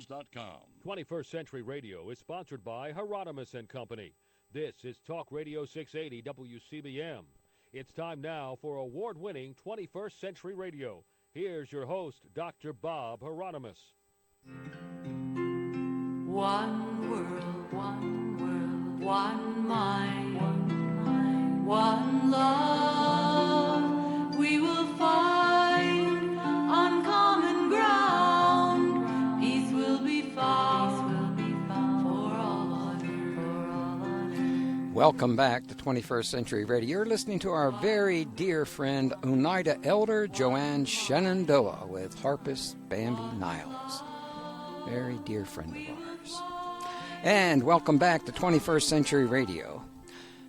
TheTruthIs.com. 21st Century Radio is sponsored by Hieronimus and Company. This is Talk Radio 680 WCBM. It's time now for award-winning 21st Century Radio. Here's your host, Dr. Bob Hieronimus. One world, one mind, one love. We will find on common ground. Peace will be found for all on earth. Welcome back to 21st Century Radio. You're listening to our very dear friend Oneida Elder Joanne Shenandoah with harpist Bambi Niles. Very dear friend of ours. And welcome back to 21st Century Radio.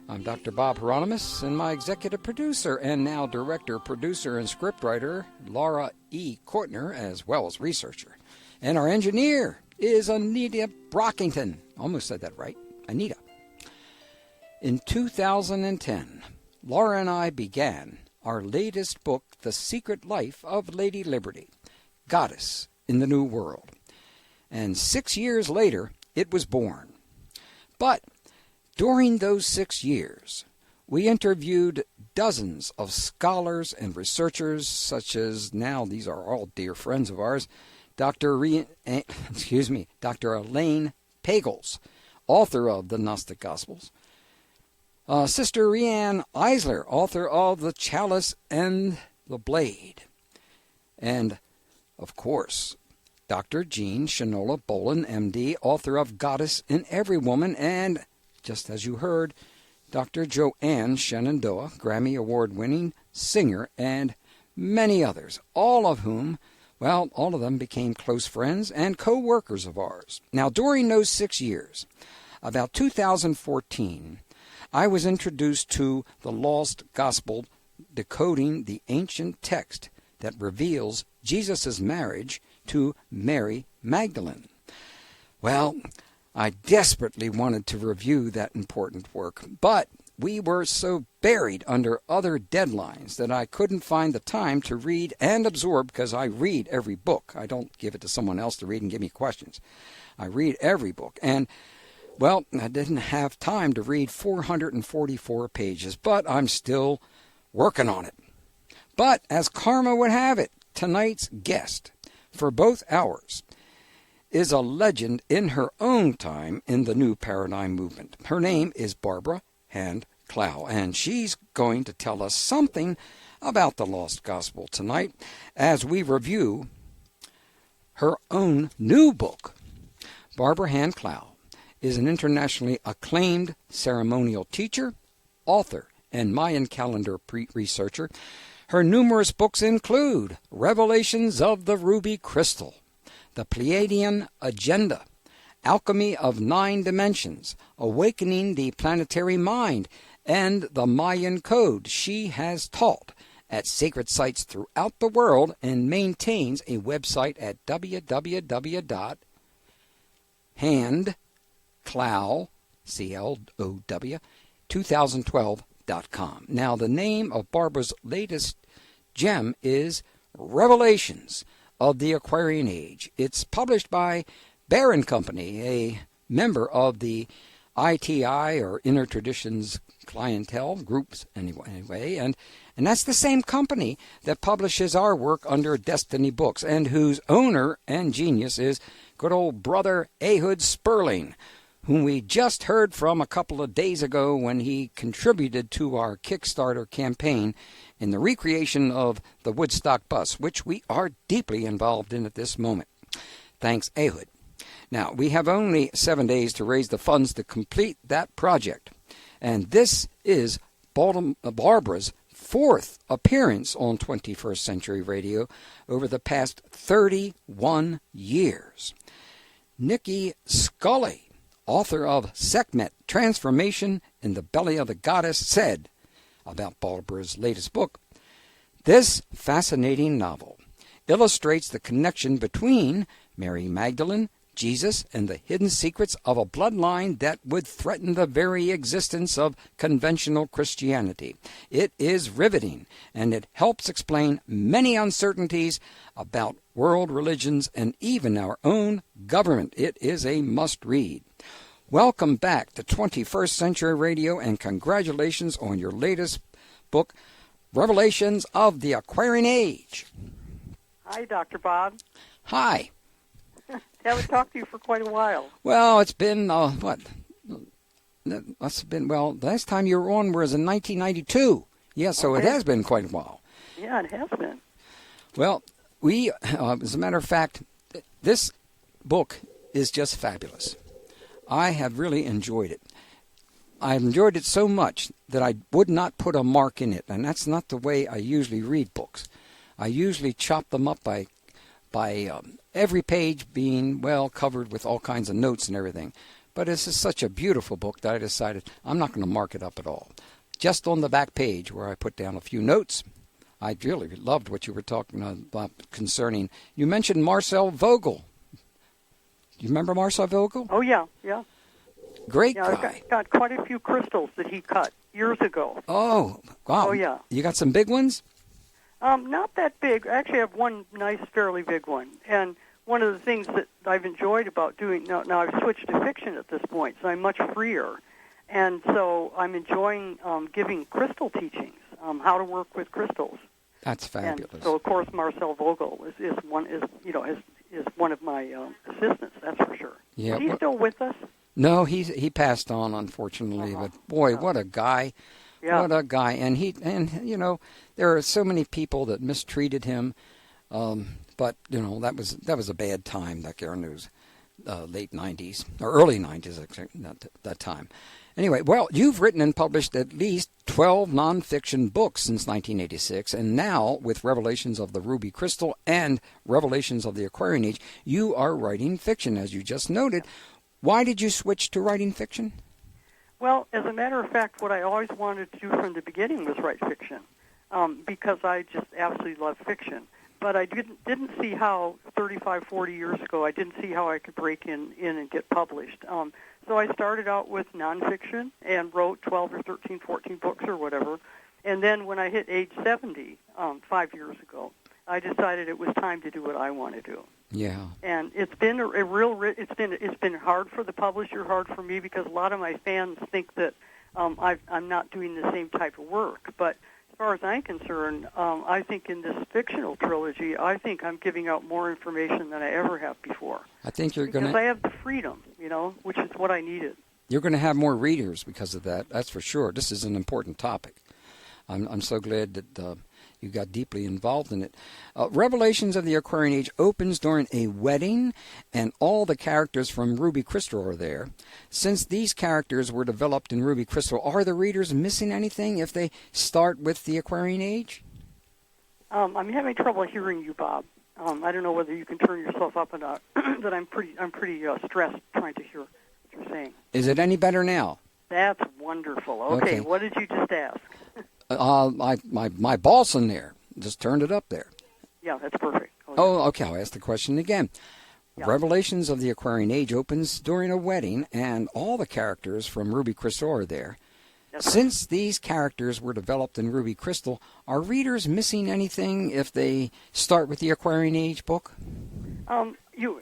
I'm Dr. Bob Hieronimus, and my executive producer and now director, producer, and scriptwriter, Laura E. Kortner, as well as researcher. And our engineer is Anita Brockington. Almost said that right. Anita. In 2010, Laura and I began our latest book, The Secret Life of Lady Liberty, Goddess in the New World. And 6 years later, it was born. But during those 6 years, we interviewed dozens of scholars and researchers, such as, now these are all dear friends of ours, Dr. Elaine Pagels, author of the Gnostic Gospels, Sister Rianne Eisler, author of The Chalice and the Blade, and, of course, Dr. Jean Shanola Bolin, M.D., author of Goddess in Every Woman, and, just as you heard, Dr. Joanne Shenandoah, Grammy Award-winning singer, and many others, all of whom, well, all of them became close friends and co-workers of ours. Now, during those 6 years, about 2014, I was introduced to the Lost Gospel, decoding the ancient text that reveals Jesus' marriage to Mary Magdalene. Well, I desperately wanted to review that important work, but we were so buried under other deadlines that I couldn't find the time to read and absorb, because I read every book. I don't give it to someone else to read and give me questions. I read every book, and well, I didn't have time to read 444 pages, but I'm still working on it. But as karma would have it, tonight's guest for both hours is a legend in her own time in the New Paradigm Movement. Her name is Barbara Hand Clow, and she's going to tell us something about the Lost Gospel tonight as we review her own new book. Barbara Hand Clow is an internationally acclaimed ceremonial teacher, author, and Mayan calendar researcher. Her numerous books include Revelations of the Ruby Crystal, The Pleiadian Agenda, Alchemy of 9 Dimensions, Awakening the Planetary Mind, and the Mayan Code. She has taught at sacred sites throughout the world and maintains a website at www.handclow2012.com. Now, the name of Barbara's latest gem is Revelations of the Aquarian Age. It's published by Bear & Company, a member of the ITI, or Inner Traditions clientele groups anyway, and that's the same company that publishes our work under Destiny Books, and whose owner and genius is good old brother Ehud Sperling, whom we just heard from a couple of days ago when he contributed to our Kickstarter campaign in the recreation of the Woodstock bus, which we are deeply involved in at this moment. Thanks, Ehud. Now, we have only 7 days to raise the funds to complete that project, and this is Barbara's 4th appearance on 21st Century Radio over the past 31 years. Nikki Scully, author of Sekhmet, Transformation in the Belly of the Goddess, said about Barbara's latest book, "This fascinating novel illustrates the connection between Mary Magdalene, Jesus and the hidden secrets of a bloodline that would threaten the very existence of conventional Christianity. It is riveting, and it helps explain many uncertainties about world religions and even our own government. It is a must-read. Welcome back to 21st Century Radio, and congratulations on your latest book, Revelations of the Aquarian Age. Hi, Dr. Bob. Hi. Haven't talked to you for quite a while. Well, it's been, what? That's been, well, the last time you were on was in 1992. Yeah, so Okay. It has been quite a while. Yeah, it has been. Well, we, as a matter of fact, this book is just fabulous. I have really enjoyed it. I've enjoyed it so much that I would not put a mark in it, and that's not the way I usually read books. I usually chop them up by every page being, well, covered with all kinds of notes and everything. But this is such a beautiful book that I decided I'm not going to mark it up at all. Just on the back page where I put down a few notes. I really loved what you were talking about concerning, you mentioned Marcel Vogel. Do you remember Marcel Vogel? Oh, yeah. Great Yeah, guy. I've got quite a few crystals that he cut years ago. Oh, wow. Oh, yeah. You got some big ones? Not that big. Actually, I have one nice, fairly big one. And one of the things that I've enjoyed about doing, now I've switched to fiction at this point, so I'm much freer. And so I'm enjoying giving crystal teachings, how to work with crystals. That's fabulous. And so, of course, Marcel Vogel is one of my assistants. That's for sure. Yeah, Is he still with us? No, he passed on, unfortunately. But boy, what a guy! Yeah. What a guy! And there are so many people that mistreated him. But that was a bad time. That era news, late '90s or early '90s, not that time. Anyway, well, you've written and published at least 12 nonfiction books since 1986, and now, with Revelations of the Ruby Crystal and Revelations of the Aquarian Age, you are writing fiction, as you just noted. Why did you switch to writing fiction? Well, as a matter of fact, what I always wanted to do from the beginning was write fiction, because I just absolutely love fiction. But I didn't see how 35, 40 years ago, I didn't see how I could break in and get published. So I started out with nonfiction and wrote 12 or 13, 14 books or whatever. And then when I hit age 70, 5 years ago, I decided it was time to do what I want to do. Yeah. And it's been it's been hard for the publisher, hard for me, because a lot of my fans think that I'm not doing the same type of work. But as far as I'm concerned, I think in this fictional trilogy, I think I'm giving out more information than I ever have before. I think because I have the freedom, which is what I needed. You're going to have more readers because of that. That's for sure. This is an important topic. I'm so glad that you got deeply involved in it. Revelations of the Aquarian Age opens during a wedding, and all the characters from Ruby Crystal are there. Since these characters were developed in Ruby Crystal, are the readers missing anything if they start with the Aquarian Age? I'm having trouble hearing you, Bob. I don't know whether you can turn yourself up or not. But I'm pretty stressed trying to hear what you're saying. Is it any better now? That's wonderful. Okay. What did you just ask? My boss in there just turned it up there. Yeah, that's perfect. Okay. I'll ask the question again. Yeah. Revelations of the Aquarian Age opens during a wedding, and all the characters from Ruby Crystal are there. Yes. Since these characters were developed in Ruby Crystal, are readers missing anything if they start with the Aquarian Age book?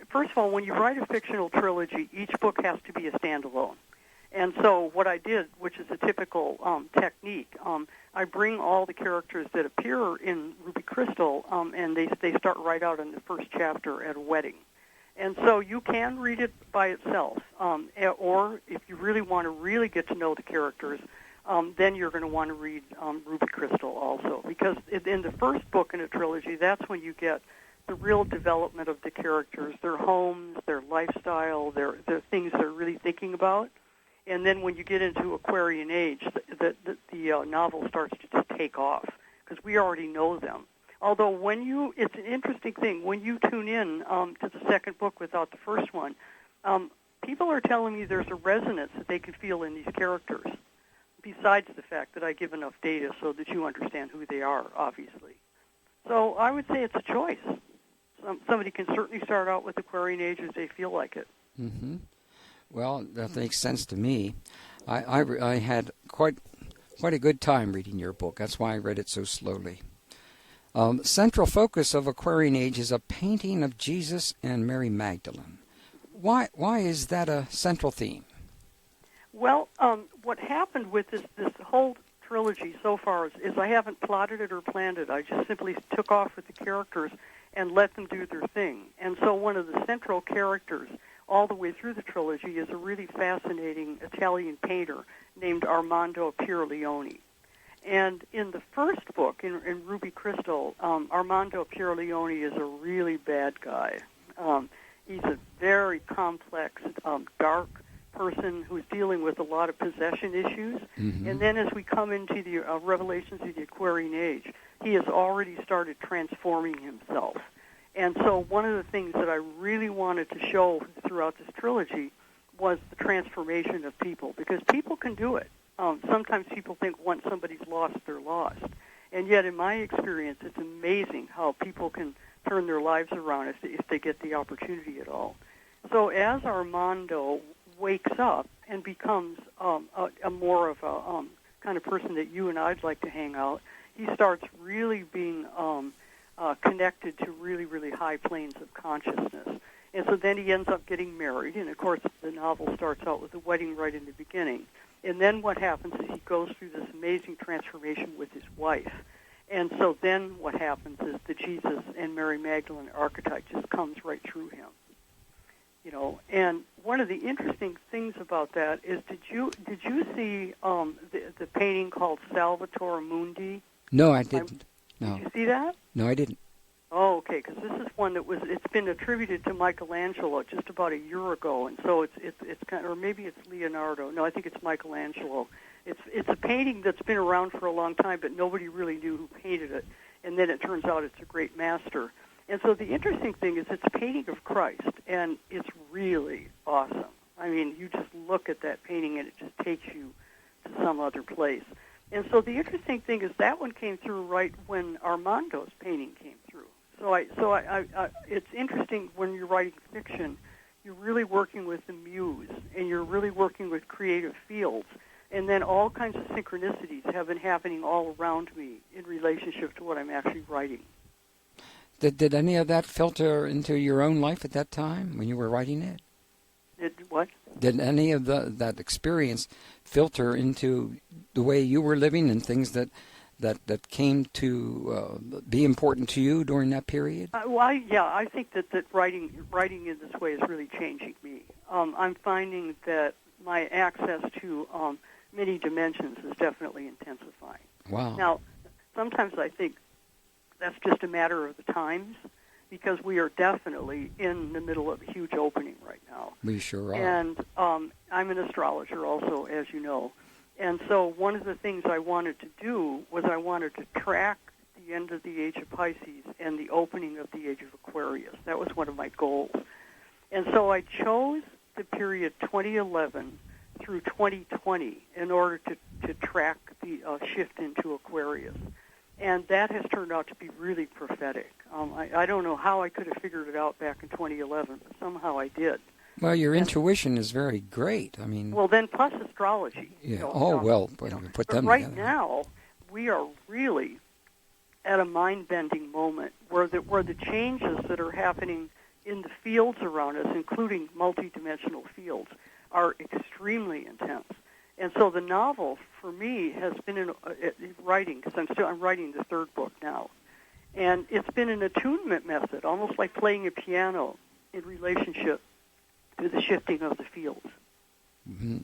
First of all, when you write a fictional trilogy, each book has to be a standalone. And so what I did, which is a typical technique, I bring all the characters that appear in Ruby Crystal, and they start right out in the first chapter at a wedding. And so you can read it by itself, or if you really want to really get to know the characters, then you're going to want to read Ruby Crystal also. Because in the first book in a trilogy, that's when you get the real development of the characters, their homes, their lifestyle, their things they're really thinking about. And then when you get into Aquarian Age, the novel starts to just take off because we already know them. Although it's an interesting thing, when you tune in to the second book without the first one, people are telling me there's a resonance that they can feel in these characters, besides the fact that I give enough data so that you understand who they are, obviously. So I would say it's a choice. somebody can certainly start out with Aquarian Age if they feel like it. Mm-hmm. Well, that makes sense to me. I had quite a good time reading your book. That's why I read it so slowly. Central focus of Aquarian Age is a painting of Jesus and Mary Magdalene. Why is that a central theme? Well, what happened with this whole trilogy so far is I haven't plotted it or planned it. I just simply took off with the characters and let them do their thing. And so one of the central characters all the way through the trilogy is a really fascinating Italian painter named Armando Pierleoni. And in the first book, in Ruby Crystal, Armando Pierleoni is a really bad guy. He's a very complex, dark person who's dealing with a lot of possession issues. Mm-hmm. And then as we come into the revelations of the Aquarian Age, he has already started transforming himself. And so one of the things that I really wanted to show throughout this trilogy was the transformation of people, because people can do it. Sometimes people think once somebody's lost, they're lost. And yet in my experience, it's amazing how people can turn their lives around if they get the opportunity at all. So as Armando wakes up and becomes a more of a kind of person that you and I'd like to hang out, he starts really being connected to really, really high planes of consciousness. And so then he ends up getting married, and of course the novel starts out with the wedding right in the beginning. And then what happens is he goes through this amazing transformation with his wife. And so then what happens is the Jesus and Mary Magdalene archetype just comes right through him. You know, and one of the interesting things about that is, did you see the painting called Salvator Mundi? No, I didn't. No. Did you see that? No, I didn't. Oh, okay, because this is one it's been attributed to Michelangelo just about a year ago, and so it's kind of, or maybe it's Leonardo. No, I think it's Michelangelo. It's a painting that's been around for a long time, but nobody really knew who painted it, and then it turns out it's a great master. And so the interesting thing is it's a painting of Christ, and it's really awesome. I mean, you just look at that painting, and it just takes you to some other place. And so the interesting thing is that one came through right when Armando's painting came through. So it's interesting when you're writing fiction, you're really working with the muse, and you're really working with creative fields. And then all kinds of synchronicities have been happening all around me in relationship to what I'm actually writing. Did any of that filter into your own life at that time when you were writing it? What? Did any of that experience filter into the way you were living and things that came to be important to you during that period? I think that writing in this way is really changing me. I'm finding that my access to many dimensions is definitely intensifying. Wow. Now, sometimes I think that's just a matter of the times, because we are definitely in the middle of a huge opening right now. We sure are. And I'm an astrologer also, as you know. And so one of the things I wanted to do was I wanted to track the end of the Age of Pisces and the opening of the Age of Aquarius. That was one of my goals. And so I chose the period 2011 through 2020 in order to track the shift into Aquarius. And that has turned out to be really prophetic. I don't know how I could have figured it out back in 2011, but somehow I did. Well, your intuition is very great. I mean, well, then plus astrology. Yeah. Put them right together. Now, we are really at a mind-bending moment where the changes that are happening in the fields around us, including multidimensional fields, are extremely intense. And so the novel, for me, has been in writing, because I'm writing the third book now. And it's been an attunement method, almost like playing a piano in relationship to the shifting of the fields. Mm-hmm.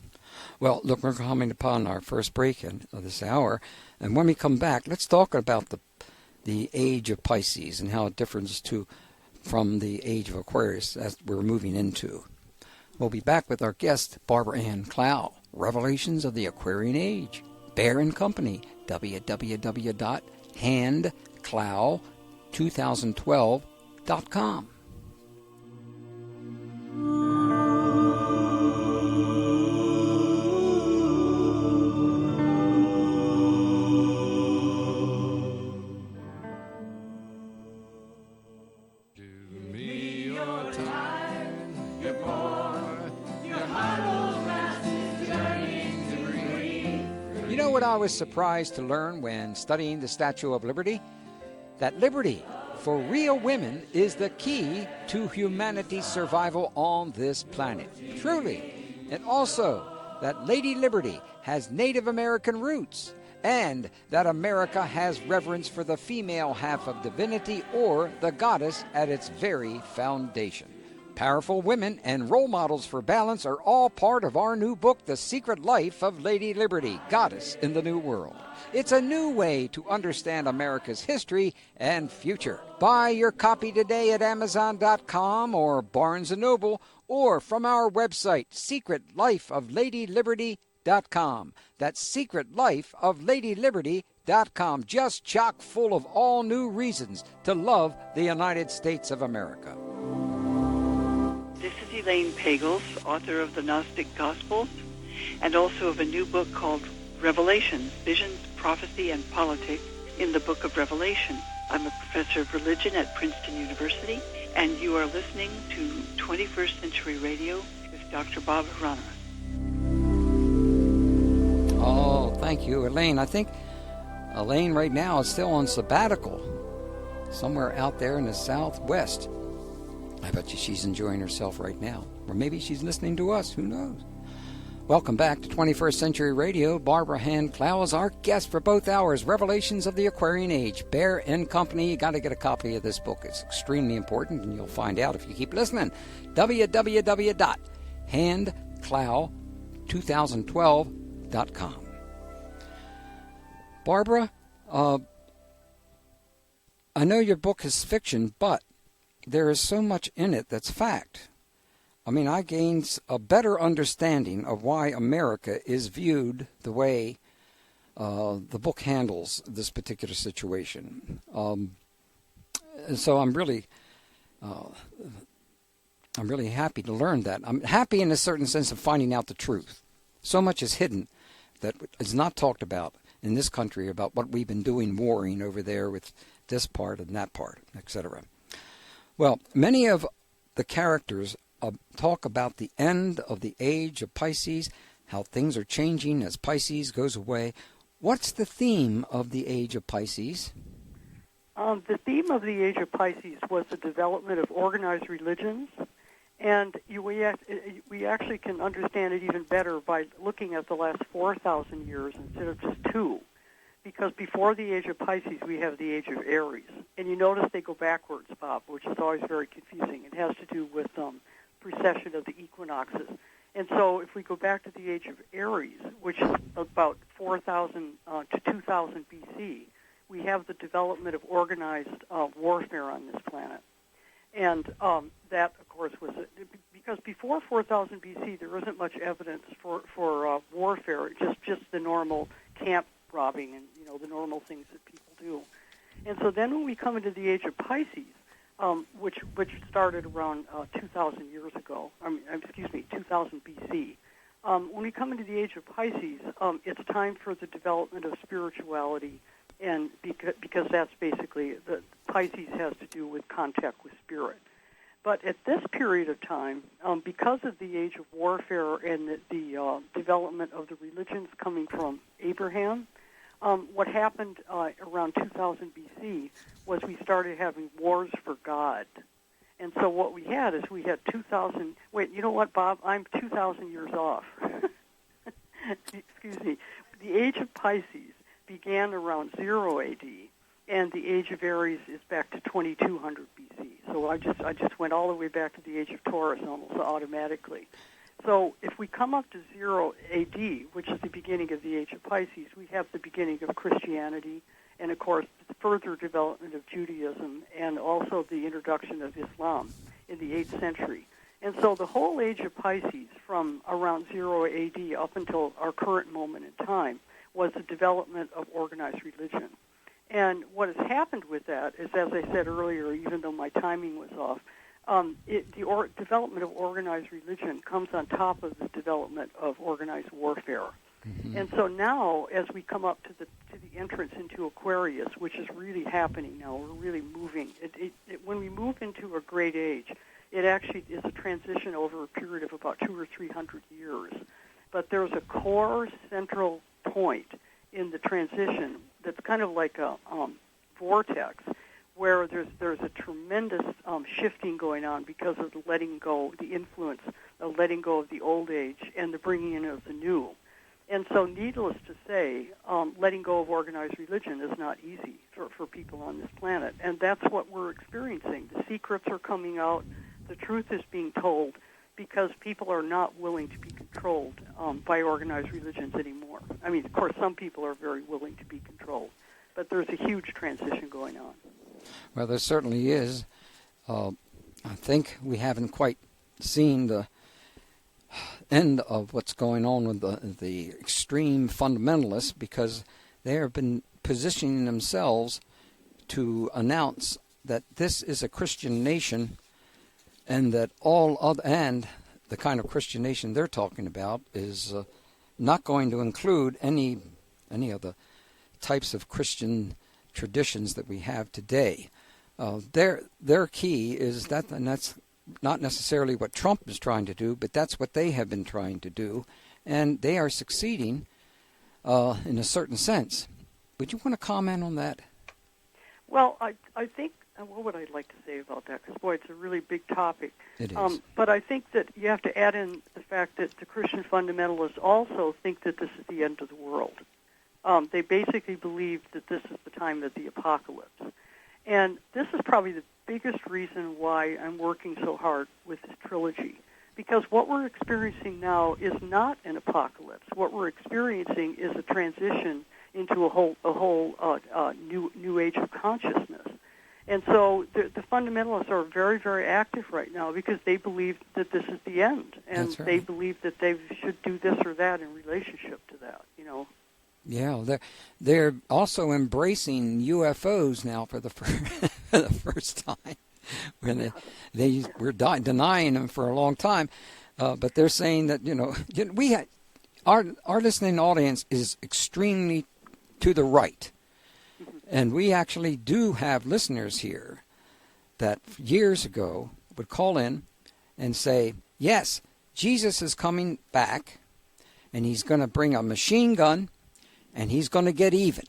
Well, look, we're coming upon our first break of this hour. And when we come back, let's talk about the Age of Pisces and how it differs from the Age of Aquarius as we're moving into. We'll be back with our guest, Barbara Hand Clow, Revelations of the Aquarian Age. Bear and Company, www.handclow2012.com. You know what I was surprised to learn when studying the Statue of Liberty? That liberty for real women is the key to humanity's survival on this planet. Truly. And also that Lady Liberty has Native American roots, and that America has reverence for the female half of divinity, or the goddess, at its very foundation. Powerful women and role models for balance are all part of our new book, The Secret Life of Lady Liberty, Goddess in the New World. It's a new way to understand America's history and future. Buy your copy today at Amazon.com or Barnes & Noble, or from our website, secretlifeofladyliberty.com. That's secretlifeofladyliberty.com. Just chock full of all new reasons to love the United States of America. This is Elaine Pagels, author of the Gnostic Gospels, and also of a new book called Revelations, Visions, Prophecy, and Politics in the Book of Revelation. I'm a professor of religion at Princeton University, and you are listening to 21st Century Radio with Dr. Bob Hieronimus. Oh, thank you, Elaine. I think Elaine right now is still on sabbatical somewhere out there in the Southwest. I bet you she's enjoying herself right now. Or maybe she's listening to us. Who knows? Welcome back to 21st Century Radio. Barbara Hand Clow is our guest for both hours. Revelations of the Aquarian Age. Bear and Company. You got to get a copy of this book. It's extremely important, and you'll find out if you keep listening. www.handclow2012.com. Barbara, I know your book is fiction, but there is so much in it that's fact. I mean, I gained a better understanding of why America is viewed the way the book handles this particular situation. And so I'm really happy to learn that. I'm happy in a certain sense of finding out the truth. So much is hidden that is not talked about in this country about what we've been doing, warring over there with this part and that part, etc. Well, many of the characters talk about the end of the Age of Pisces, how things are changing as Pisces goes away. What's the theme of the Age of Pisces? The theme of the Age of Pisces was the development of organized religions, and we actually can understand it even better by looking at the last 4,000 years instead of just 2. Because before the Age of Pisces, we have the Age of Aries. And you notice they go backwards, Bob, which is always very confusing. It has to do with precession of the equinoxes. And so if we go back to the Age of Aries, which is about 4,000 to 2,000 BC, we have the development of organized warfare on this planet. And that, of course, was because before 4,000 BC, there isn't much evidence for warfare, just the normal camp robbing and, the normal things that people do. And so then when we come into the Age of Pisces, which started around 2,000 years ago, 2,000 BC, when we come into the Age of Pisces, it's time for the development of spirituality, and because that's basically, the Pisces has to do with contact with spirit. But at this period of time, because of the age of warfare and the development of the religions coming from Abraham, what happened around 2000 BC was we started having wars for God. And so what we had is we had 2,000... Wait, you know what, Bob? I'm 2,000 years off. Excuse me. The Age of Pisces began around 0 AD, and the Age of Aries is back to 2200 BC. So I just went all the way back to the Age of Taurus almost automatically. So if we come up to 0 AD, which is the beginning of the Age of Pisces, we have the beginning of Christianity and, of course, the further development of Judaism and also the introduction of Islam in the 8th century. And so the whole Age of Pisces from around 0 AD up until our current moment in time was the development of organized religion. And what has happened with that is, as I said earlier, even though my timing was off, the development of organized religion comes on top of the development of organized warfare. Mm-hmm. And so now, as we come up to the entrance into Aquarius, which is really happening now, we're really moving. When we move into a great age, it actually is a transition over a period of about 200 or 300 years. But there's a core central point in the transition that's kind of like a vortex, where there's a tremendous shifting going on because of the letting go, the influence of letting go of the old age and the bringing in of the new. And so, needless to say, letting go of organized religion is not easy for people on this planet. And that's what we're experiencing. The secrets are coming out. The truth is being told because people are not willing to be controlled by organized religions anymore. I mean, of course, some people are very willing to be controlled, but there's a huge transition going on. Well, there certainly is. I think we haven't quite seen the end of what's going on with the extreme fundamentalists, because they have been positioning themselves to announce that this is a Christian nation, and that and the kind of Christian nation they're talking about is not going to include any of the types of Christian traditions that we have today. Their key is that, and that's not necessarily what Trump is trying to do, but that's what they have been trying to do, and they are succeeding in a certain sense. Would you want to comment on that? Well, I think, what would I like to say about that? Because, boy, it's a really big topic. It is. But I think that you have to add in the fact that the Christian fundamentalists also think that this is the end of the world. They basically believe that this is the time of the apocalypse. And this is probably the biggest reason why I'm working so hard with this trilogy, because what we're experiencing now is not an apocalypse. What we're experiencing is a transition into a whole new age of consciousness. And so the fundamentalists are very, very active right now because they believe that this is the end, and That's right. They believe that they should do this or that in relationship to that, you know. Yeah, they're also embracing UFOs now for the first time. When they were denying them for a long time, but they're saying that our listening audience is extremely to the right, and we actually do have listeners here that years ago would call in and say, "Yes, Jesus is coming back, and he's going to bring a machine gun." And he's going to get even.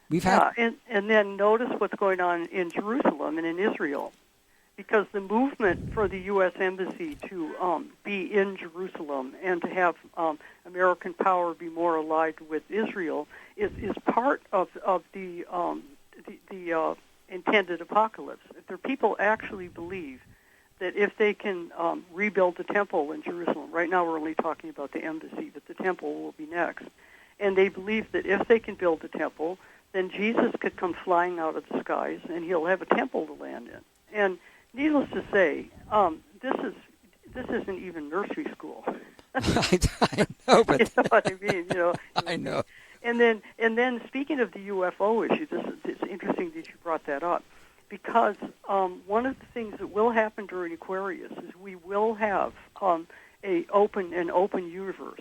And then notice what's going on in Jerusalem and in Israel, because the movement for the U.S. Embassy to be in Jerusalem and to have American power be more allied with Israel is part of the intended apocalypse. There people actually believe that if they can rebuild the temple in Jerusalem, right now we're only talking about the embassy, but the temple will be next. And they believe that if they can build the temple, then Jesus could come flying out of the skies and he'll have a temple to land in. And needless to say, this isn't even nursery school. I know, but you know what I mean? I know. And then speaking of the UFO issue, it's interesting that you brought that up. Because one of the things that will happen during Aquarius is we will have an open universe.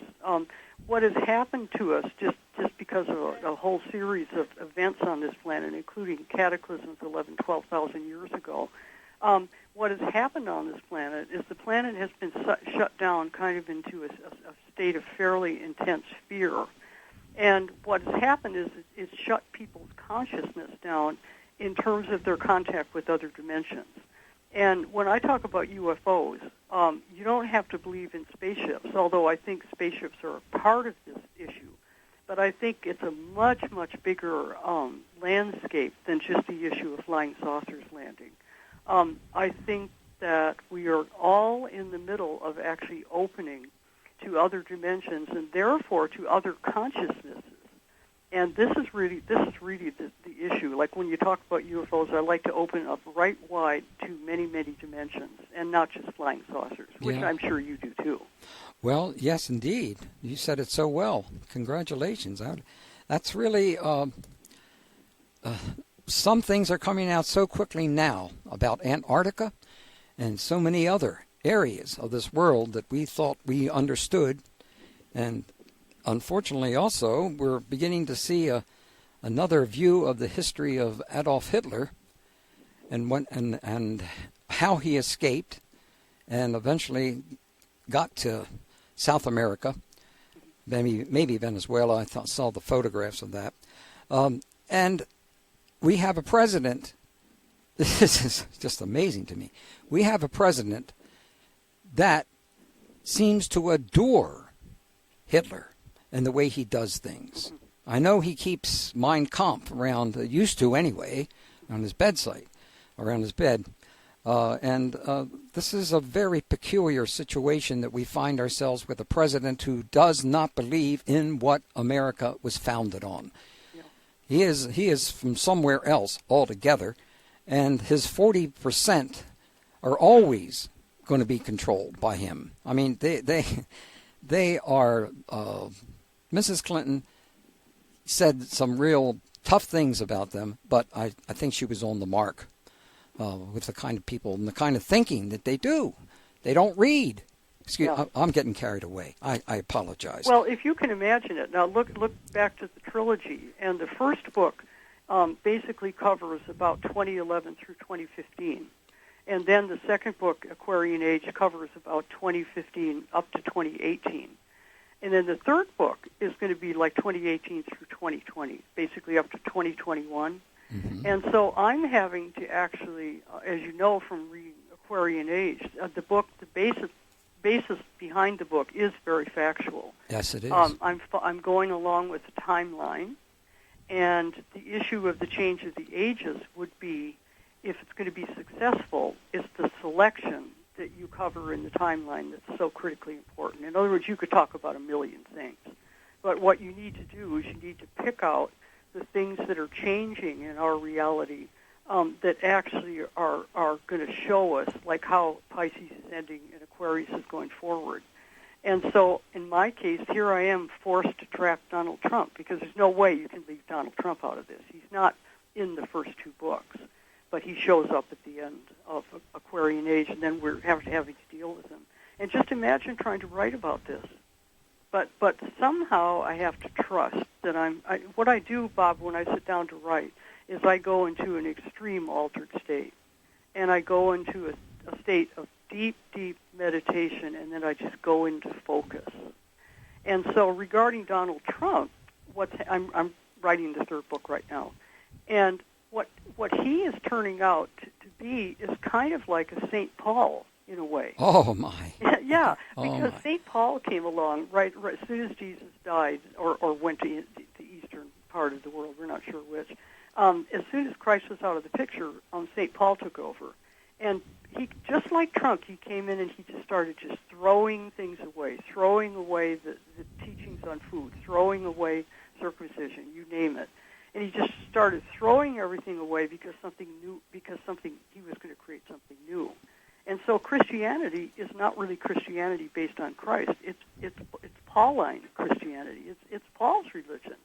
What has happened to us just because of a whole series of events on this planet, including cataclysms 11,000, 12,000 years ago, what has happened on this planet is the planet has been shut down kind of into a state of fairly intense fear. And what has happened is it's shut people's consciousness down in terms of their contact with other dimensions. And when I talk about UFOs, you don't have to believe in spaceships, although I think spaceships are a part of this issue. But I think it's a much, much bigger landscape than just the issue of flying saucers landing. I think that we are all in the middle of actually opening to other dimensions and therefore to other consciousnesses. And this is really the issue. Like when you talk about UFOs, I like to open up right wide to many, many dimensions, and not just flying saucers, which I'm sure you do too. Well, yes, indeed. You said it so well. Congratulations. That's really some things are coming out so quickly now about Antarctica and so many other areas of this world that we thought we understood, and unfortunately, also, we're beginning to see another view of the history of Adolf Hitler and how he escaped and eventually got to South America maybe Venezuela. I saw the photographs of that. And we have a president. This is just amazing to me. We have a president that seems to adore Hitler and the way he does things. I know he keeps Mein Kampf around, used to anyway, on his bedside, around his bed. And this is a very peculiar situation that we find ourselves with a president who does not believe in what America was founded on. Yeah. He is from somewhere else altogether, and his 40% are always going to be controlled by him. I mean, they are. Mrs. Clinton said some real tough things about them, but I think she was on the mark. With the kind of people and the kind of thinking that they do. They don't read. I'm getting carried away. I apologize. Well, if you can imagine it. Now, look back to the trilogy. And the first book basically covers about 2011 through 2015. And then the second book, Aquarian Age, covers about 2015 up to 2018. And then the third book is going to be like 2018 through 2020, basically up to 2021. Mm-hmm. And so I'm having to actually, as you know from reading Aquarian Age, the book, the basis behind the book is very factual. Yes, it is. I'm going along with the timeline, and the issue of the change of the ages would be, if it's going to be successful, is the selection that you cover in the timeline that's so critically important. In other words, you could talk about a million things, but what you need to do is you need to pick out the things that are changing in our reality that actually are going to show us, like how Pisces is ending and Aquarius is going forward. And so, in my case, here I am forced to track Donald Trump, because there's no way you can leave Donald Trump out of this. He's not in the first two books, but he shows up at the end of Aquarian Age, and then we're having to deal with him. And just imagine trying to write about this. But somehow I have to trust that what I do, Bob, when I sit down to write, is I go into an extreme altered state. And I go into a state of deep, deep meditation, and then I just go into focus. And so regarding Donald Trump, I'm writing the third book right now. And what he is turning out to be is kind of like a St. Paul, in a way. Oh, my. Yeah, because St. Paul came along right as soon as Jesus died, or went to the eastern part of the world, we're not sure which. As soon as Christ was out of the picture, St. Paul took over. And he, just like Trump, he came in and he just started just throwing things away, throwing away the teachings on food, throwing away circumcision, you name it. And he just started throwing everything away because he was going to create something new. And so Christianity is not really Christianity based on Christ. It's Pauline Christianity. It's Paul's religion.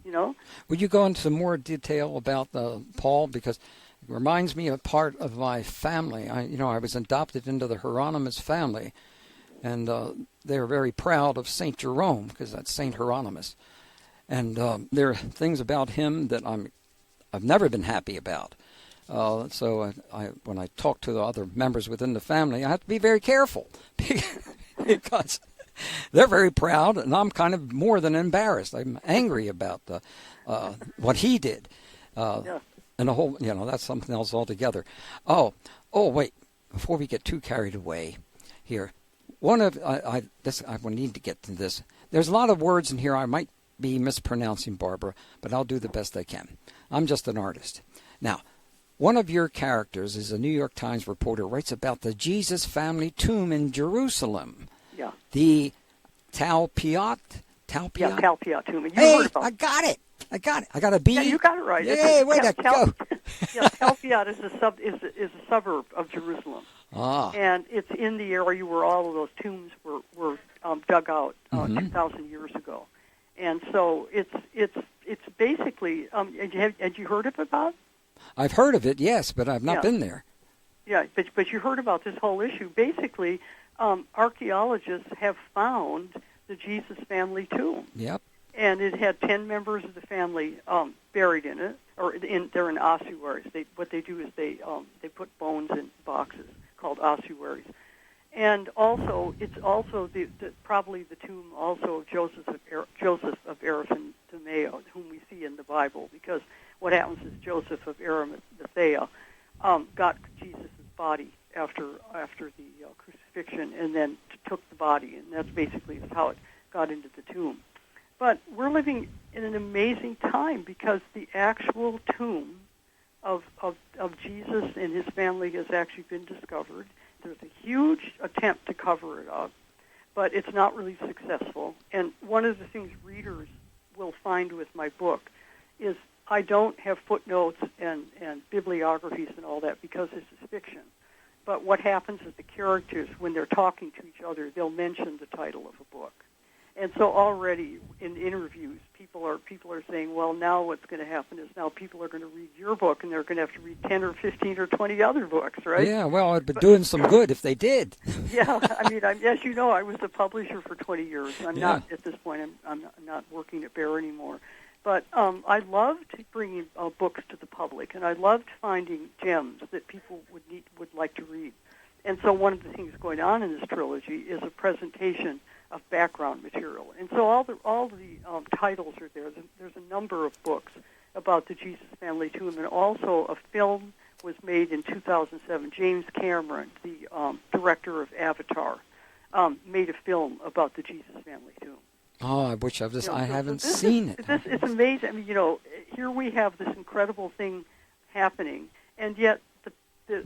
You know? Would you go into more detail about Paul, because it reminds me of part of my family. I was adopted into the Hieronimus family, and they're very proud of Saint Jerome, because that's Saint Hieronimus. And there are things about him that I've never been happy about. So when I talk to the other members within the family, I have to be very careful because they're very proud, and I'm kind of more than embarrassed. I'm angry about what he did, and the whole. That's something else altogether. Oh, wait! Before we get too carried away here, I need to get to this. There's a lot of words in here I might be mispronouncing, Barbara, but I'll do the best I can. I'm just an artist. Now, one of your characters is a New York Times reporter, writes about the Jesus family tomb in Jerusalem. Yeah. The Talpiot? Yeah, Talpiot tomb. Heard about I got it. I got a B. Yeah, you got it right. Yay, way to go. Yeah, Talpiot is a suburb of Jerusalem. Ah. And it's in the area where all of those tombs were dug out 2,000 years ago. And so it's basically, had you heard of it about? I've heard of it, yes, but I've not been there. Yeah, but you heard about this whole issue. Basically, archaeologists have found the Jesus family tomb. Yep. And it had 10 members of the family buried in it, they're in ossuaries. What they do is they put bones in boxes called ossuaries. And also, it's also probably the tomb also of Joseph of Arimathea, whom we see in the Bible, because what happens is Joseph of Arimathea got Jesus' body after the crucifixion, and then took the body, and that's basically how it got into the tomb. But we're living in an amazing time, because the actual tomb of Jesus and his family has actually been discovered. There's a huge attempt to cover it up, but it's not really successful. And one of the things readers will find with my book is I don't have footnotes and bibliographies and all that, because this is fiction. But what happens is the characters, when they're talking to each other, they'll mention the title of a book. And so already in interviews, people are saying, well, now what's going to happen is now people are going to read your book, and they're going to have to read 10 or 15 or 20 other books, right? Yeah, well, it'd be doing some good if they did. Yeah, I mean, as you know, I was a publisher for 20 years. I'm not, at this point, I'm not working at Bear anymore. But I loved bringing books to the public, and I loved finding gems that people would like to read. And so one of the things going on in this trilogy is a presentation of background material. And so all the titles are there. There's a number of books about the Jesus family tomb, and also a film was made in 2007. James Cameron, the director of Avatar, made a film about the Jesus family tomb. Oh, I wish I haven't seen it. It's amazing. I mean, here we have this incredible thing happening, and yet the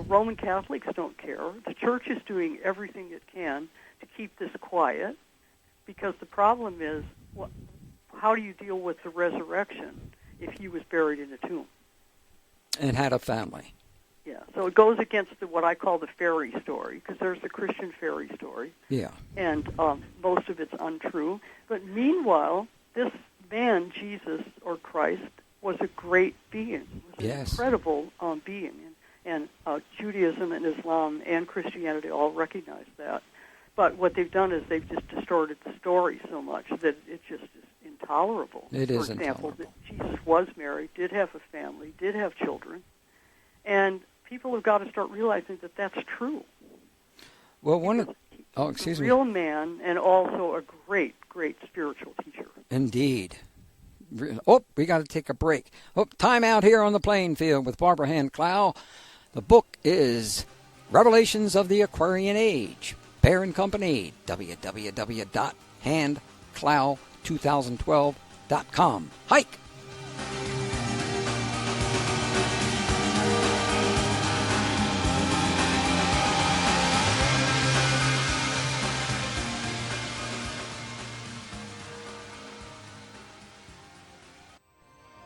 Roman Catholics don't care. The Church is doing everything it can to keep this quiet, because the problem is, how do you deal with the resurrection if he was buried in a tomb and had a family? Yeah, so it goes against what I call the fairy story, because there's the Christian fairy story. Yeah. And most of it's untrue. But meanwhile, this man, Jesus or Christ, was a great being. Was an incredible being. And Judaism and Islam and Christianity all recognize that. But what they've done is they've just distorted the story so much that it just is intolerable. It is intolerable. For example, that Jesus was married, did have a family, did have children. And people have got to start realizing that that's true. Well, he's a real man, and also a great, great spiritual teacher. Indeed. Oh, we got to take a break. Oh, time out here on the playing field with Barbara Hand Clow. The book is Revelations of the Aquarian Age. Bear & Company, www.handclow2012.com. Hike!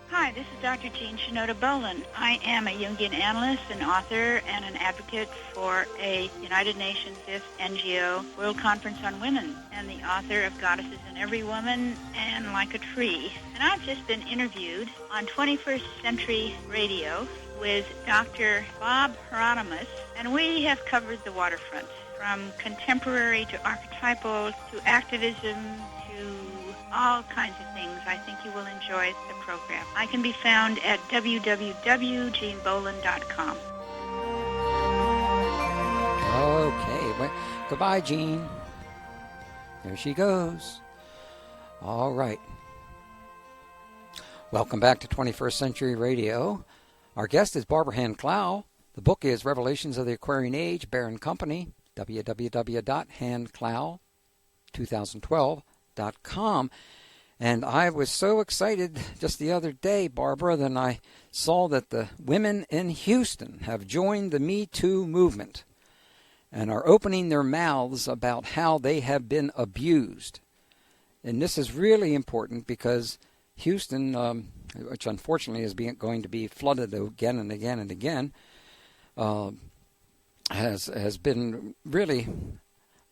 Hi, this is Dr. Jean Shinoda Boland. I am a Jungian analyst, an author, and an advocate for a United Nations 5th NGO World Conference on Women, and the author of Goddesses in Every Woman and Like a Tree. And I've just been interviewed on 21st Century Radio with Dr. Bob Hieronimus, and we have covered the waterfront, from contemporary to archetypal to activism to all kinds of things. I think you will enjoy the program. I can be found at www.jeanboland.com. Okay. Well, goodbye, Jean. There she goes. All right. Welcome back to 21st Century Radio. Our guest is Barbara Hand Clow. The book is Revelations of the Aquarian Age, Bear & Company, www.handclow2012.com. And I was so excited just the other day, Barbara, that I saw that the women in Houston have joined the Me Too movement and are opening their mouths about how they have been abused. And this is really important because Houston, which unfortunately is going to be flooded again and again and again, has been really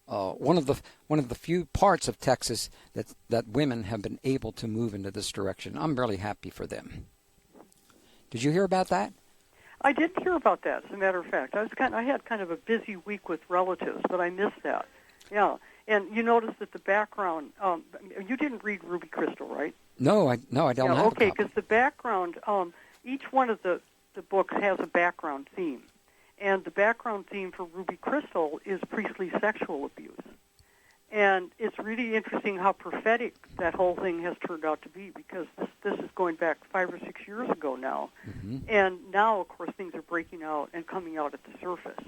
one of the few parts of Texas that women have been able to move into this direction. I'm really happy for them. Did you hear about that? I did hear about that. As a matter of fact, I had kind of a busy week with relatives, but I missed that. Yeah, and you noticed that the background. You didn't read Ruby Crystal, right? No, I don't have. Okay, because the background. Each one of the books has a background theme. And the background theme for Ruby Crystal is priestly sexual abuse. And it's really interesting how prophetic that whole thing has turned out to be, because this is going back 5 or 6 years ago now. Mm-hmm. And now, of course, things are breaking out and coming out at the surface.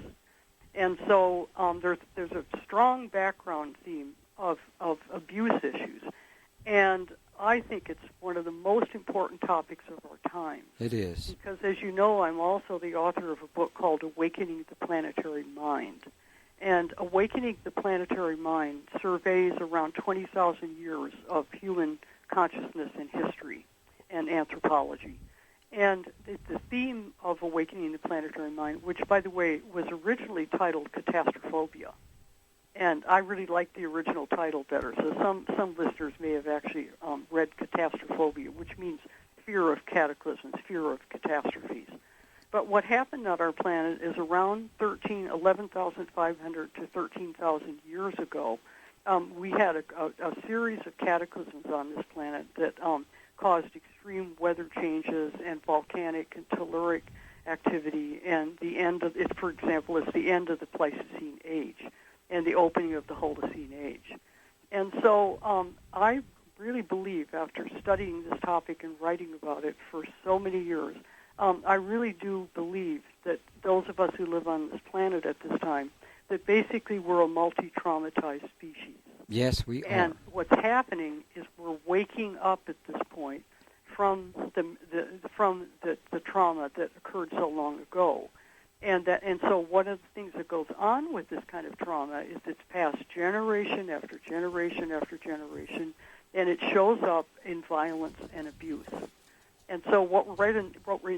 And so there's a strong background theme of abuse issues. And I think it's one of the most important topics of our time. It is. Because, as you know, I'm also the author of a book called Awakening the Planetary Mind. And Awakening the Planetary Mind surveys around 20,000 years of human consciousness and history and anthropology. And the theme of Awakening the Planetary Mind, which, by the way, was originally titled Catastrophobia. And I really like the original title better. So some listeners may have actually read Catastrophobia, which means fear of cataclysms, fear of catastrophes. But what happened on our planet is around 11,500 to 13,000 years ago, we had a series of cataclysms on this planet that caused extreme weather changes and volcanic and telluric activity, and the end of it, for example, is the end of the Pleistocene Age and the opening of the Holocene Age. And so I really believe, after studying this topic and writing about it for so many years, I really do believe that those of us who live on this planet at this time, that basically we're a multi-traumatized species. Yes, we are. And what's happening is we're waking up at this point from the trauma that occurred so long ago. And so one of the things that goes on with this kind of trauma is it's passed generation after generation after generation, and it shows up in violence and abuse. And so what we're in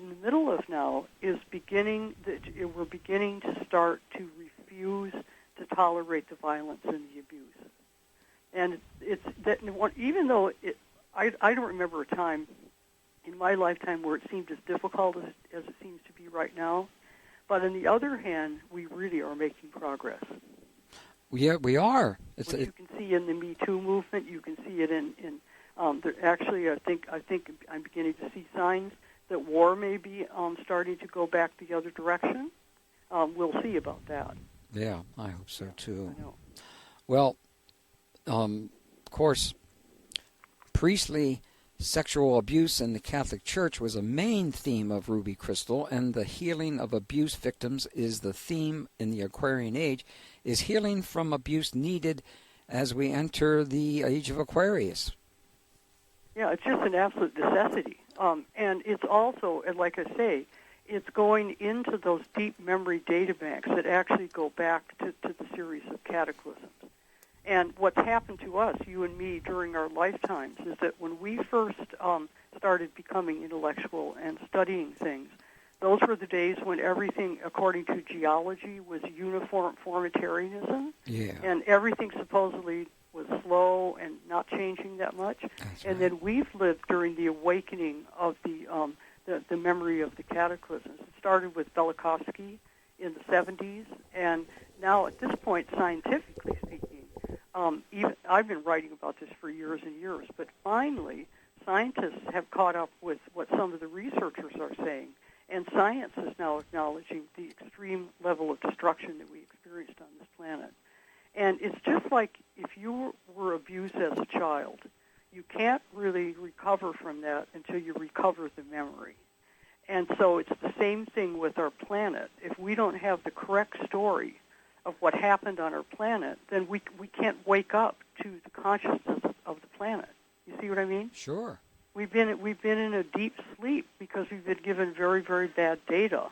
the middle of now is we're beginning to start to refuse to tolerate the violence and the abuse. And it's that even though I don't remember a time in my lifetime where it seemed as difficult as it seems to be right now. But on the other hand, we really are making progress. Yeah, we are. You can see in the Me Too movement. You can see it in actually, I think I'm beginning to see signs that war may be starting to go back the other direction. We'll see about that. Yeah, I hope so too. I know. Well, of course, priestly sexual abuse in the Catholic Church was a main theme of Ruby Crystal, and the healing of abuse victims is the theme in the Aquarian Age. Is healing from abuse needed as we enter the Age of Aquarius? Yeah, it's just an absolute necessity. And it's also, like I say, it's going into those deep memory data banks that actually go back to the series of cataclysms. And what's happened to us, you and me, during our lifetimes is that when we first started becoming intellectual and studying things, those were the days when everything, according to geology, was uniformitarianism. Yeah. And everything supposedly was slow and not changing that much. That's and right. then we've lived during the awakening of the memory of the cataclysms. It started with Velikovsky in the 70s, and now at this point, scientifically speaking, even I've been writing about this for years and years, but finally, scientists have caught up with what some of the researchers are saying, and science is now acknowledging the extreme level of destruction that we experienced on this planet. And it's just like if you were abused as a child, you can't really recover from that until you recover the memory. And so it's the same thing with our planet. If we don't have the correct story of what happened on our planet, then we can't wake up to the consciousness of the planet. You see what I mean? Sure. We've been in a deep sleep because we've been given very, very bad data.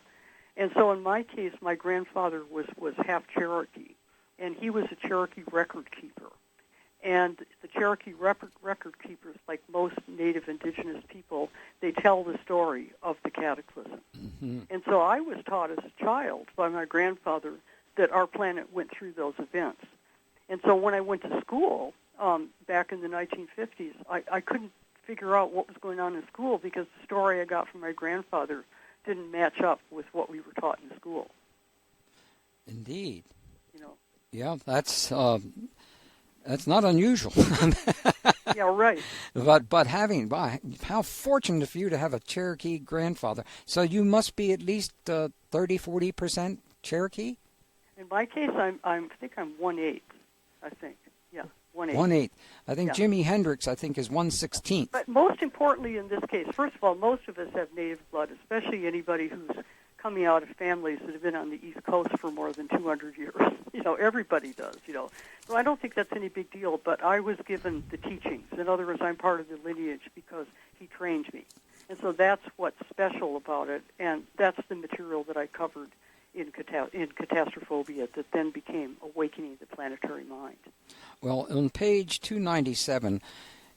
And so in my case, my grandfather was half Cherokee, and he was a Cherokee record keeper. And the Cherokee record keepers, like most native indigenous people, they tell the story of the cataclysm. Mm-hmm. And so I was taught as a child by my grandfather that our planet went through those events. And so when I went to school back in the 1950s, I couldn't figure out what was going on in school because the story I got from my grandfather didn't match up with what we were taught in school. Indeed. You know. Yeah, that's not unusual. Yeah, right. But how fortunate of you to have a Cherokee grandfather. So you must be at least 30-40% Cherokee? In my case, I think I'm 1/8. I think, yeah, 1/8. 1/8. I think Yeah. Jimi Hendrix, I think, is 1/16. But most importantly in this case, first of all, most of us have native blood, especially anybody who's coming out of families that have been on the East Coast for more than 200 years. Everybody does, So I don't think that's any big deal, but I was given the teachings. In other words, I'm part of the lineage because he trained me. And so that's what's special about it, and that's the material that I covered in Catastrophobia that then became Awakening the Planetary Mind. Well, on page 297,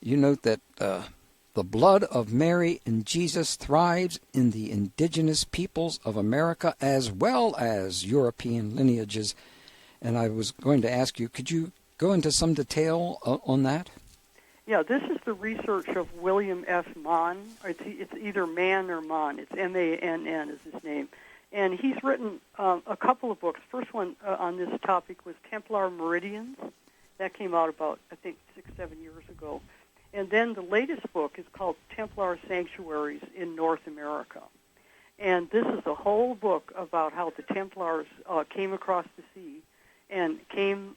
you note that the blood of Mary and Jesus thrives in the indigenous peoples of America as well as European lineages. And I was going to ask you, could you go into some detail on that? Yeah, this is the research of William F. Mann. It's either Mann or Mann. It's M-A-N-N is his name. And he's written a couple of books. First one on this topic was Templar Meridians. That came out about, I think, 6-7 years ago. And then the latest book is called Templar Sanctuaries in North America. And this is a whole book about how the Templars came across the sea and came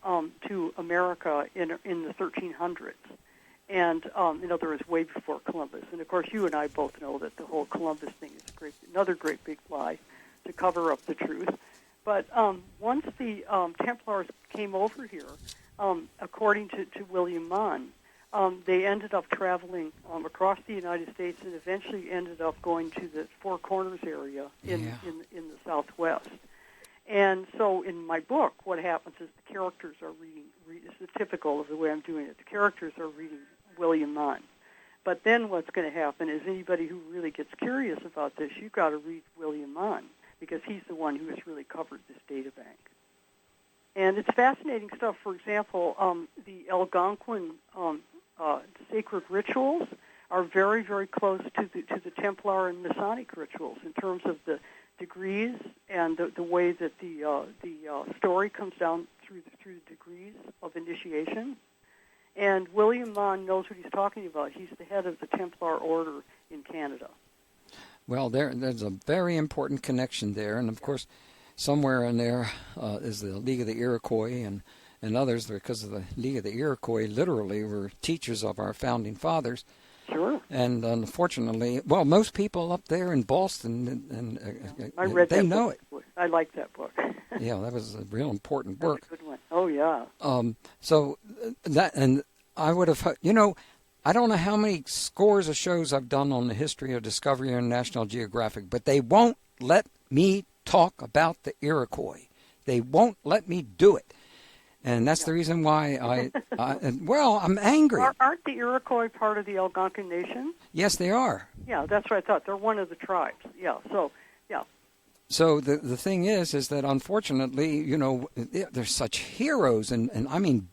to America in the 1300s. And, in other words, way before Columbus. And, of course, you and I both know that the whole Columbus thing is another great big lie to cover up the truth. But once the Templars came over here, according to William Mann, they ended up traveling across the United States and eventually ended up going to the Four Corners area in the Southwest. And so in my book, what happens is the characters are reading, this is typical of the way I'm doing it, the characters are reading William Mann. But then what's going to happen is anybody who really gets curious about this, you've got to read William Mann, because he's the one who has really covered this data bank. And it's fascinating stuff. For example, the Algonquin sacred rituals are very, very close to the Templar and Masonic rituals in terms of the degrees and the way that the story comes down through the degrees of initiation. And William Mann knows what he's talking about. He's the head of the Templar Order in Canada. Well, there's a very important connection there, and of course, somewhere in there is the League of the Iroquois and others, because of the League of the Iroquois literally were teachers of our founding fathers. Sure. And unfortunately, well, most people up there in Boston, I read they that know book. it. I like that book. Yeah, that was a real important work. That's a good one. Oh, yeah. So that, and I would have, I don't know how many scores of shows I've done on the history of Discovery and National Geographic, but they won't let me talk about the Iroquois. They won't let me do it. And that's the reason why I'm angry. Aren't the Iroquois part of the Algonquin Nation? Yes, they are. Yeah, that's what I thought. They're one of the tribes. Yeah, so, yeah. So the thing is that unfortunately, there's such heroes, and I mean,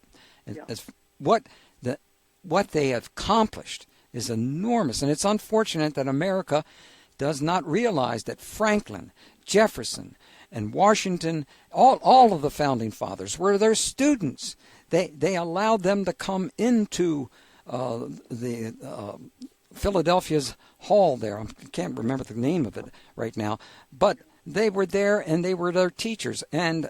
as what they have accomplished is enormous. And it's unfortunate that America does not realize that Franklin, Jefferson, and Washington, all of the founding fathers were their students. They allowed them to come into the Philadelphia's hall there. I can't remember the name of it right now, but they were there and they were their teachers. And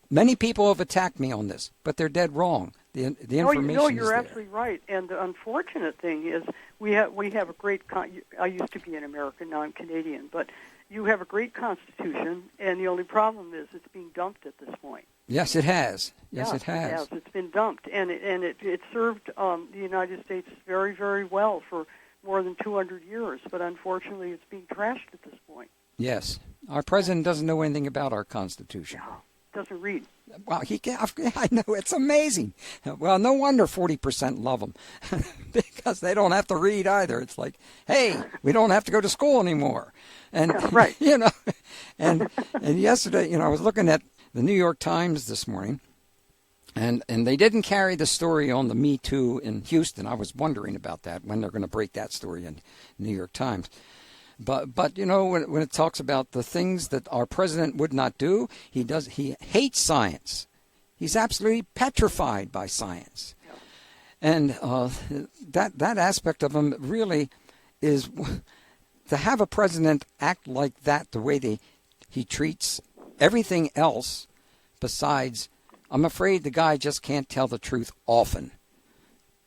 many people have attacked me on this, but they're dead wrong. The information No, is you're there. absolutely right. And the unfortunate thing is we have a great. I used to be an American, now I'm Canadian, but you have a great Constitution, and the only problem is it's being dumped at this point. Yes, it has. Yes, it has. It has. It's been dumped, and it served the United States very, very well for more than 200 years. But unfortunately, it's being trashed at this point. Yes, our president doesn't know anything about our Constitution. No, doesn't read. Well, I know, it's amazing. Well, no wonder 40% love him, because they don't have to read either. It's like, hey, we don't have to go to school anymore. And, right. And yesterday, I was looking at the New York Times this morning, and they didn't carry the story on the Me Too in Houston. I was wondering about that, when they're going to break that story in New York Times. But when it talks about the things that our president would not do, he hates science. He's absolutely petrified by science. Yeah. And that aspect of him really is, to have a president act like that, the way he treats everything else besides, I'm afraid the guy just can't tell the truth often.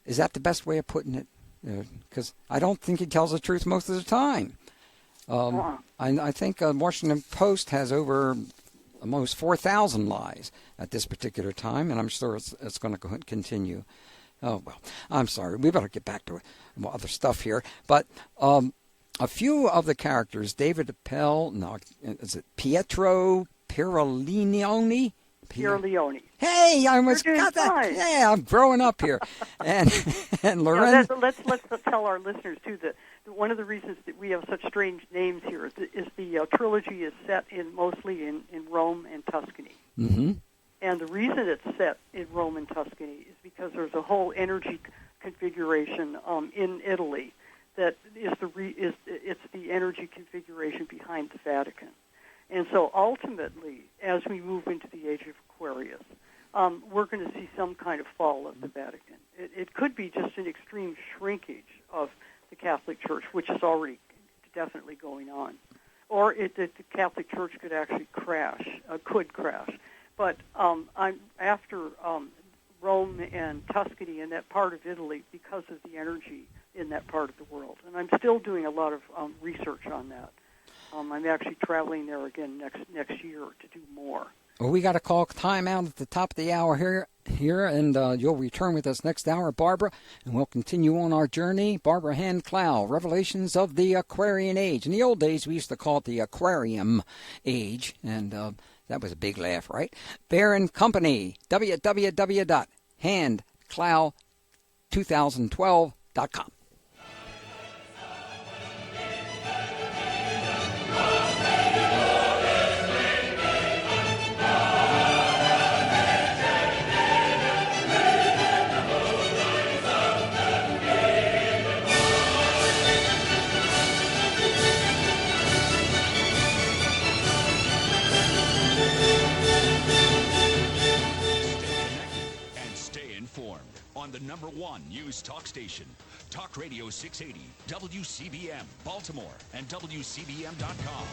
Is that the best way of putting it? Because I don't think he tells the truth most of the time. I think Washington Post has over almost 4,000 lies at this particular time, and I'm sure it's going to continue. Oh, well, I'm sorry. We better get back to other stuff here. But a few of the characters, David Appel, no, is it Pietro Pierleone? Hey, I almost got that. Fine. Yeah, I'm growing up here. and Loren. Yeah, let's tell our listeners, too, that one of the reasons that we have such strange names here is the trilogy is set mostly in Rome and Tuscany. Mm-hmm. And the reason it's set in Rome and Tuscany is because there's a whole energy configuration in Italy that is it's the energy configuration behind the Vatican. And so ultimately, as we move into the Age of Aquarius, we're going to see some kind of fall of the Vatican. It could be just an extreme shrinkage of the Catholic Church, which is already definitely going on. Or the Catholic Church could actually crash, could crash. But after Rome and Tuscany and that part of Italy, because of the energy in that part of the world. And I'm still doing a lot of research on that. I'm actually traveling there again next year to do more. Well, we got to call time out at the top of the hour here, and you'll return with us next hour, Barbara, and we'll continue on our journey. Barbara Hand Clow, Revelations of the Aquarian Age. In the old days, we used to call it the Aquarium Age, and that was a big laugh, right? Bear and Company, www.handclow2012.com. On the #1 news talk station, Talk Radio 680, WCBM, Baltimore, and WCBM.com.